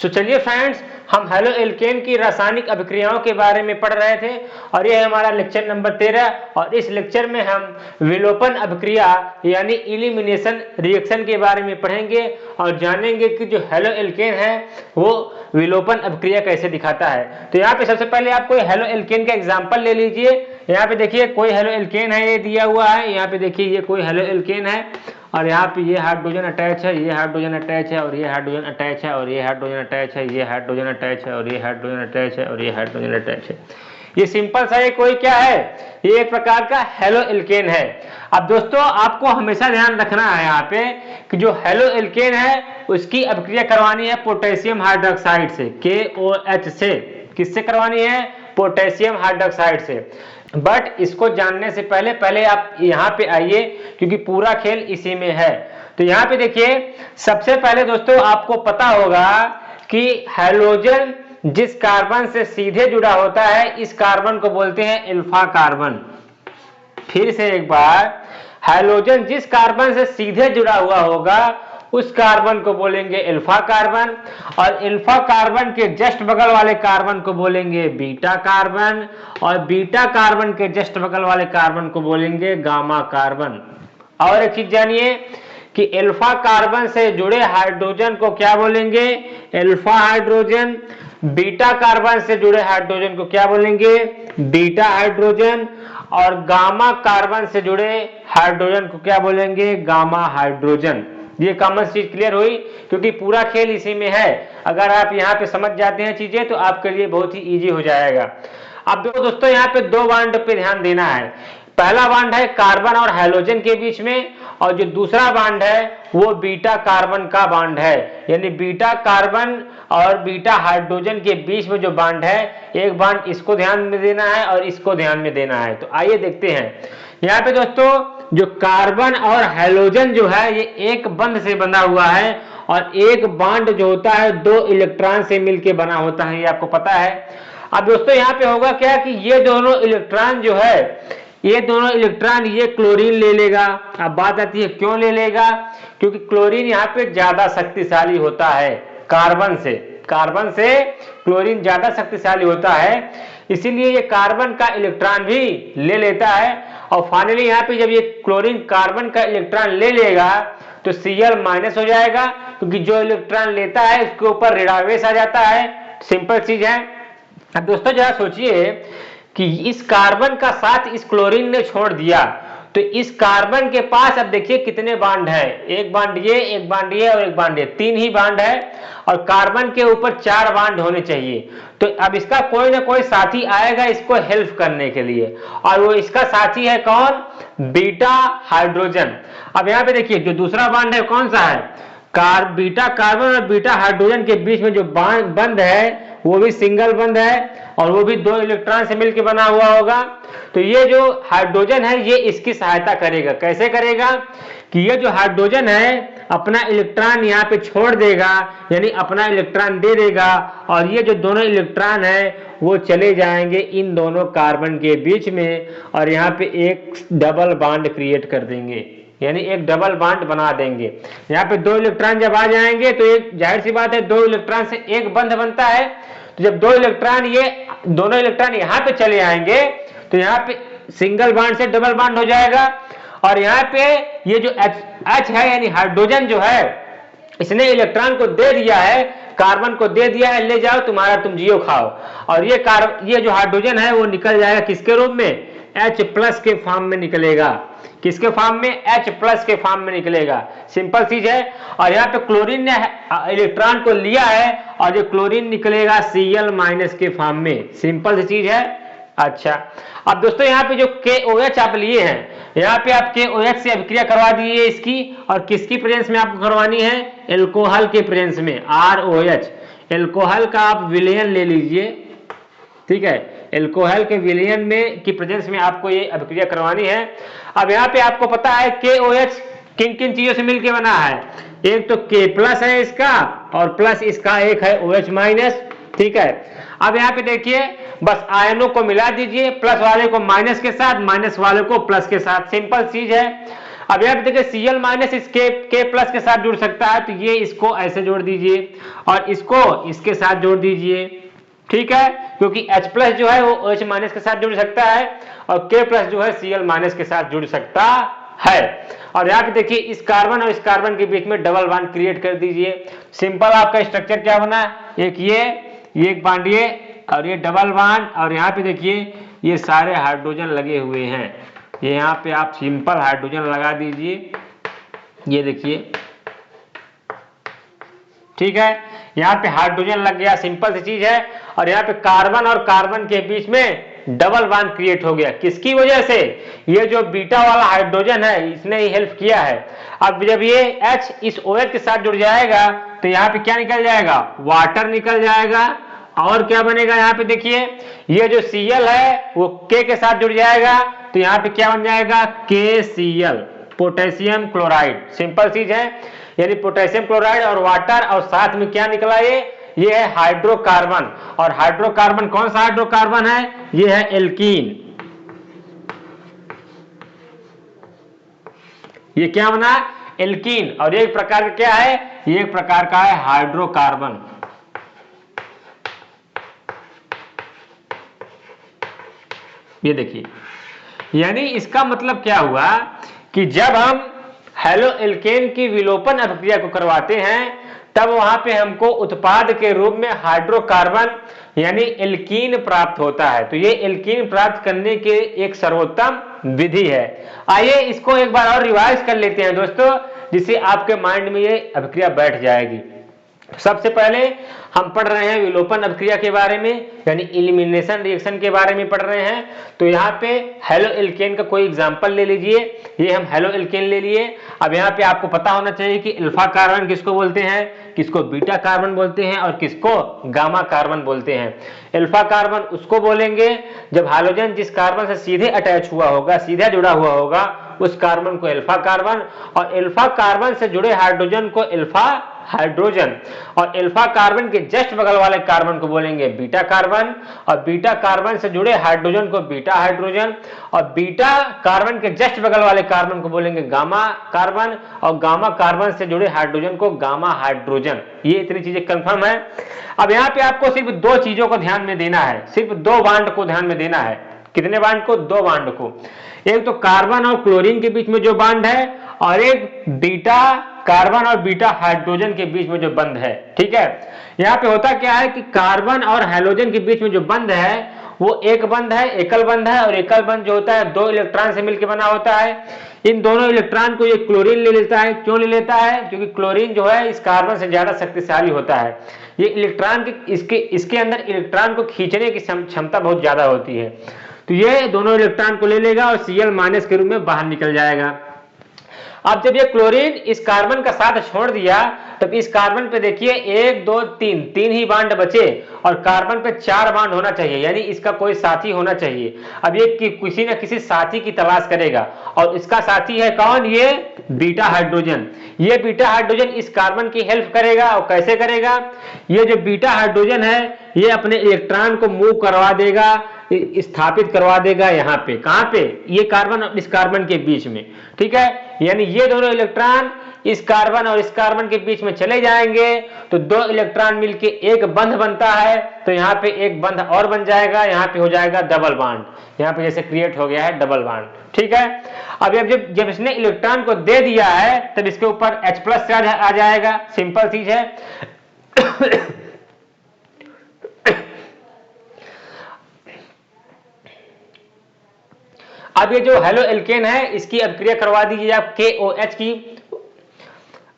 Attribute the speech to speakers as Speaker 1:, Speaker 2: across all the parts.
Speaker 1: तो चलिए फ्रेंड्स, हम हेलो एल्केन की रासायनिक अभिक्रियाओं के बारे में पढ़ रहे थे और यह है हमारा लेक्चर नंबर 13। और इस लेक्चर में हम विलोपन अभिक्रिया यानी इलिमिनेशन रिएक्शन के बारे में पढ़ेंगे और जानेंगे कि जो हेलो एल्केन है वो विलोपन अभिक्रिया कैसे दिखाता है। तो यहाँ पे सबसे पहले आप कोई हेलो एल्केन का एग्जाम्पल ले लीजिए। यहाँ पे देखिए कोई हेलो एल्केन है, ये दिया हुआ है। यहाँ पे देखिए ये कोई हेलो एल्केन है और यहाँ पे ये हाइड्रोजन अटैच है, ये हाइड्रोजन अटैच है और ये हाइड्रोजन अटैच है और ये हाइड्रोजन अटैच है, ये हाइड्रोजन अटैच है और ये हाइड्रोजन अटैच है और ये हाइड्रोजन अटैच है। ये सिंपल सा ये कोई क्या है, ये एक प्रकार का हेलो एल्केन है। अब दोस्तों आपको हमेशा ध्यान रखना है यहाँ पे कि जो हेलो एल्केन है उसकी अभिक्रिया करवानी है पोटेशियम हाइड्रोक्साइड से, KOH से। किससे करवानी है? पोटेशियम हाइड्रोक्साइड से। बट इसको जानने से पहले आप यहाँ पे आइए क्योंकि पूरा खेल इसी में है। तो यहाँ पे देखिए सबसे पहले दोस्तों आपको पता होगा कि हैलोजन जिस कार्बन से सीधे जुड़ा होता है इस कार्बन को बोलते हैं अल्फा कार्बन। फिर से एक बार, हैलोजन जिस कार्बन से सीधे जुड़ा हुआ होगा उस कार्बन को बोलेंगे अल्फा कार्बन और अल्फा कार्बन के जस्ट बगल वाले कार्बन को बोलेंगे बीटा कार्बन और बीटा कार्बन के जस्ट बगल वाले कार्बन को बोलेंगे गामा कार्बन। और एक चीज जानिए कि अल्फा कार्बन से जुड़े हाइड्रोजन को क्या बोलेंगे? Alpha hydrogen. बीटा कार्बन से जुड़े हाइड्रोजन को क्या बोलेंगे? Beta hydrogen. और गामा कार्बन से जुड़े हाइड्रोजन को क्या बोलेंगे? Gamma hydrogen. ये कॉमन चीज क्लियर हुई क्योंकि पूरा खेल इसी में है। अगर आप यहाँ पे समझ जाते हैं चीजें तो आपके लिए बहुत ही इजी हो जाएगा। अब दोस्तों यहाँ पे दो बॉन्ड पे ध्यान देना है। पहला बॉन्ड है कार्बन और हैलोजन के बीच में और जो दूसरा बॉन्ड है वो बीटा कार्बन का बॉन्ड है। यानी बीटा कार्बन और बीटा हाइड्रोजन के बीच में जो बॉन्ड है, एक बॉन्ड इसको ध्यान में देना है और इसको ध्यान में देना है। तो आइए देखते हैं। यहाँ पे दोस्तों जो कार्बन और हैलोजन जो है ये एक बंध से बंधा हुआ है और एक बॉन्ड जो होता है दो इलेक्ट्रॉन से मिलकर बना होता है, ये आपको पता है। अब दोस्तों यहाँ पे होगा क्या कि ये दोनों इलेक्ट्रॉन जो है, ये दोनों इलेक्ट्रॉन ये क्लोरीन ले लेगा। अब बात आती है क्यों ले लेगा? क्योंकि क्लोरीन यहाँ पे ज्यादा शक्तिशाली होता है कार्बन से। कार्बन से क्लोरीन ज्यादा शक्तिशाली होता है, इसीलिए ये कार्बन का इलेक्ट्रॉन भी ले लेता है। और फाइनली यहाँ पे जब ये क्लोरीन कार्बन का इलेक्ट्रॉन ले लेगा तो Cl माइनस हो जाएगा क्योंकि जो इलेक्ट्रॉन लेता है उसके ऊपर ऋणावेश आ जाता है। सिंपल चीज है। अब दोस्तों जरा सोचिए कि इस कार्बन का साथ इस क्लोरीन ने छोड़ दिया तो इस कार्बन के पास अब देखिए कितने बॉन्ड है? एक बॉन्ड ये, एक बॉन्ड ये और एक बॉन्ड ये, तीन ही बॉन्ड है और कार्बन के ऊपर चार बॉन्ड होने चाहिए। तो अब इसका कोई ना कोई साथी आएगा इसको हेल्प करने के लिए और वो इसका साथी है कौन? Beta hydrogen. अब यहाँ पे देखिए जो दूसरा बॉन्ड है कौन सा है? बीटा कार्बन और बीटा हाइड्रोजन के बीच में जो बंध है वो भी सिंगल बंध है और वो भी दो इलेक्ट्रॉन से मिलकर बना हुआ होगा। तो ये जो हाइड्रोजन है ये इसकी सहायता करेगा। कैसे करेगा? कि ये जो हाइड्रोजन है अपना इलेक्ट्रॉन यहाँ पे छोड़ देगा, यानी अपना इलेक्ट्रॉन दे देगा और ये जो दोनों इलेक्ट्रॉन है वो चले जाएंगे इन दोनों कार्बन के बीच में और यहाँ पे एक डबल बॉन्ड क्रिएट कर देंगे, यानी एक डबल बॉन्ड बना देंगे। यहाँ पे दो इलेक्ट्रॉन जब आ जाएंगे तो एक जाहिर सी बात है दो इलेक्ट्रॉन से एक बंध बनता है। तो जब दो इलेक्ट्रॉन ये दोनों इलेक्ट्रॉन यहाँ पे चले आएंगे तो यहाँ पे सिंगल बॉन्ड से डबल बॉन्ड हो जाएगा और यहाँ पे ये जो H है यानी हाइड्रोजन जो है इसने इलेक्ट्रॉन को दे दिया है, कार्बन को दे दिया है, ले जाओ तुम्हारा तुम जियो खाओ। और ये जो हाइड्रोजन है वो निकल जाएगा किसके रूप में? H+ के फॉर्म में निकलेगा। किसके फॉर्म में? H+ के फॉर्म में निकलेगा। सिंपल चीज है। और यहाँ पे क्लोरीन ने इलेक्ट्रॉन को लिया है और जो क्लोरीन निकलेगा Cl- के फॉर्म में। सिंपल सी चीज है। अच्छा, अब दोस्तों यहाँ पे जो KOH आप लिए हैं, यहाँ पे आप KOH से अभिक्रिया करवा दीजिए इसकी और किसकी प्रेजेंस में आपको करवानी है? एल्कोहल के प्रेजेंस में, ROH। एल्कोहल का आप विलयन ले लीजिए, ठीक है। एल्कोहल के विलयन में की प्रेजेंस में आपको ये अभिक्रिया करवानी है। अब यहाँ पे आपको पता है KOH किन किन चीजों से मिलकर बना है? एक तो K+ है इसका और प्लस इसका एक है OH-, ठीक है। अब यहाँ पे देखिए बस आयनों को मिला दीजिए, प्लस वाले को माइनस के साथ, माइनस वाले को प्लस के साथ। सिंपल चीज है। अब यहाँ पे देखिए Cl माइनस इस K प्लस के साथ जुड़ सकता है, तो ये इसको ऐसे जोड़ दीजिए और इसको इसके साथ जोड़ दीजिए, ठीक है, क्योंकि H प्लस जो है वो OH माइनस के साथ जुड़ सकता है और K प्लस जो है Cl माइनस के साथ जुड़ सकता है। और यहाँ पे देखिए इस कार्बन और इस कार्बन के बीच में डबल बॉन्ड क्रिएट कर दीजिए। सिंपल आपका स्ट्रक्चर क्या बना, एक ये एक बॉन्ड ये और ये डबल बॉन्ड, और यहाँ पे देखिए ये सारे हाइड्रोजन लगे हुए हैं, ये यहाँ पे आप सिंपल हाइड्रोजन लगा दीजिए, ये देखिए, ठीक है, यहाँ पे हाइड्रोजन लग गया, सिंपल सी चीज है। और यहाँ पे कार्बन और कार्बन के बीच में डबल बॉन्ड क्रिएट हो गया, किसकी वजह से, ये जो बीटा वाला हाइड्रोजन है इसने ही हेल्प किया है। अब जब ये H इस OH के साथ जुड़ जाएगा तो यहाँ पे क्या निकल जाएगा, वाटर निकल जाएगा, और क्या बनेगा, यहाँ पे देखिए ये जो Cl है वो K के साथ जुड़ जाएगा, तो यहाँ पे क्या बन जाएगा, KCl, पोटेशियम क्लोराइड, सिंपल चीज है, यानी पोटेशियम क्लोराइड और वाटर, और साथ में क्या निकला, ये है हाइड्रोकार्बन। और हाइड्रोकार्बन कौन सा हाइड्रोकार्बन है, ये है एल्कीन, ये क्या बना, एल्कीन, और ये एक प्रकार का क्या है, ये एक प्रकार का है हाइड्रोकार्बन। ये देखिए, यानी इसका मतलब क्या हुआ कि जब हम हैलो एल्केन की विलोपन अभिक्रिया को करवाते हैं तब वहां पे हमको उत्पाद के रूप में हाइड्रोकार्बन यानी एल्कीन प्राप्त होता है। तो ये एल्कीन प्राप्त करने के एक सर्वोत्तम विधि है। आइए इसको एक बार और रिवाइज कर लेते हैं दोस्तों, जिससे आपके माइंड में ये अभिक्रिया बैठ जाएगी। सबसे पहले हम पढ़ रहे हैं विलोपन अभिक्रिया के बारे में, यानी एलिमिनेशन रिएक्शन के बारे में पढ़ रहे हैं। तो यहाँ पे हेलो एल्केन का कोई एग्जांपल ले लीजिए, ये हम हेलो एल्केन ले लिए। अब यहाँ पे आपको पता होना चाहिए कि अल्फा कार्बन किसको बोलते हैं, किसको बीटा कार्बन बोलते हैं और किसको गामा कार्बन बोलते हैं। अल्फा कार्बन उसको बोलेंगे जब हाइड्रोजन जिस कार्बन से सीधे अटैच हुआ होगा, सीधा जुड़ा हुआ होगा, उस कार्बन को अल्फा कार्बन, और अल्फा कार्बन से जुड़े हाइड्रोजन को अल्फा हाइड्रोजन, और अल्फा कार्बन के जस्ट बगल वाले कार्बन को बोलेंगे बीटा कार्बन, और बीटा कार्बन से जुड़े हाइड्रोजन को बीटा हाइड्रोजन, और बीटा कार्बन के जस्ट बगल वाले कार्बन को बोलेंगे गामा कार्बन, और गामा कार्बन से जुड़े हाइड्रोजन को गामा हाइड्रोजन। ये इतनी चीजें कंफर्म है। अब यहाँ पे आपको सिर्फ दो चीजों को ध्यान में देना है, सिर्फ दो बॉन्ड को ध्यान में देना है। कितने बॉन्ड को, दो बॉन्ड को। एक तो कार्बन और क्लोरीन के बीच में जो बॉन्ड है, और एक बीटा कार्बन और बीटा हाइड्रोजन के बीच में जो बंध है। ठीक है, यहाँ पे होता क्या है कि कार्बन और हाइड्रोजन के बीच में जो बंध है वो एक बंध है, एकल बंध है, और एकल बंध जो होता है दो इलेक्ट्रॉन से मिलकर बना होता है। इन दोनों इलेक्ट्रॉन को ये क्लोरीन ले लेता है। क्यों ले लेता है, क्योंकि क्लोरीन जो है इस कार्बन से ज्यादा शक्तिशाली होता है। ये इलेक्ट्रॉन के इसके अंदर इलेक्ट्रॉन को खींचने की क्षमता बहुत ज्यादा होती है। तो ये दोनों इलेक्ट्रॉन को ले लेगा और Cl माइनस के रूप में बाहर निकल जाएगा। अब जब ये क्लोरीन इस कार्बन का साथ छोड़ दिया तब इस कार्बन पे देखिए 1 2 3 तीन ही बॉन्ड बचे, और कार्बन पे 4 बॉन्ड होना चाहिए, यानी इसका कोई साथी होना चाहिए। अब ये किसी न किसी साथी की तलाश करेगा, और इसका साथी है कौन, ये बीटा हाइड्रोजन। ये बीटा हाइड्रोजन इस कार्बन की हेल्प करेगा, और कैसे करेगा, ये जो बीटा हाइड्रोजन है ये अपने इलेक्ट्रॉन को मूव करवा देगा, स्थापित करवा देगा यहाँ पे, कहां पे, ये कार्बन और इस कार्बन के बीच में। ठीक है, यानी ये दोनों इलेक्ट्रॉन इस कार्बन और इस कार्बन के बीच में चले जाएंगे तो दो इलेक्ट्रॉन मिलके एक बंध बनता है। तो यहाँ पे एक बंध और बन जाएगा, यहाँ पे हो जाएगा डबल बॉन्ड, यहाँ पे जैसे क्रिएट हो गया है डबल बॉन्ड। ठीक है, अब जब इसने इलेक्ट्रॉन को दे दिया है तब इसके ऊपर H प्लस चार्ज आ जाएगा, सिंपल चीज है। अब ये जो हेलो एल्केन है इसकी अभिक्रिया करवा दीजिए आप KOH की।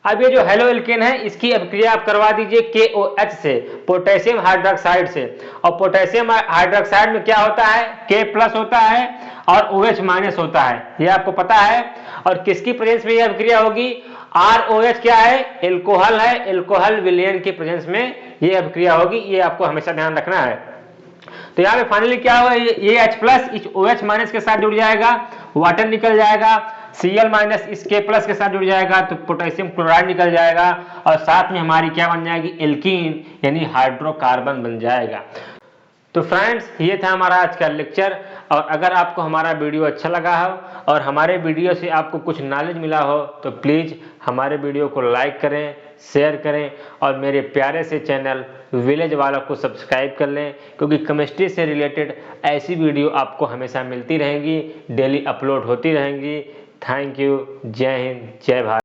Speaker 1: अब ये जो हेलो एल्केन है इसकी अभिक्रिया आप करवा दीजिए KOH से, पोटेशियम हाइड्रोक्साइड से। और पोटेशियम हाइड्रोक्साइड में क्या होता है, K प्लस होता है और OH माइनस होता है, ये आपको पता है। और किसकी प्रेजेंस में ये अभिक्रिया होगी, ROH क्या है, एल्कोहल है, एल्कोहल विलयन की प्रेजेंस में ये अभिक्रिया होगी, ये आपको हमेशा ध्यान रखना है। तो यहाँ पे फाइनली क्या होगा, ये H प्लस इस OH माइनस के साथ जुड़ जाएगा, वाटर निकल जाएगा, Cl माइनस इस K प्लस के साथ जुड़ जाएगा तो पोटेशियम क्लोराइड निकल जाएगा, और साथ में हमारी क्या बन जाएगी, एल्कीन यानी हाइड्रोकार्बन बन जाएगा। तो फ्रेंड्स, ये था हमारा आज का लेक्चर। और अगर आपको हमारा वीडियो अच्छा लगा हो और हमारे वीडियो से आपको कुछ नॉलेज मिला हो तो प्लीज़ हमारे वीडियो को लाइक करें, शेयर करें और मेरे प्यारे से चैनल विलेज वाला को सब्सक्राइब कर लें, क्योंकि केमिस्ट्री से रिलेटेड ऐसी वीडियो आपको हमेशा मिलती रहेंगी, डेली अपलोड होती रहेंगी। Thank you. जय हिंद, जय भारत।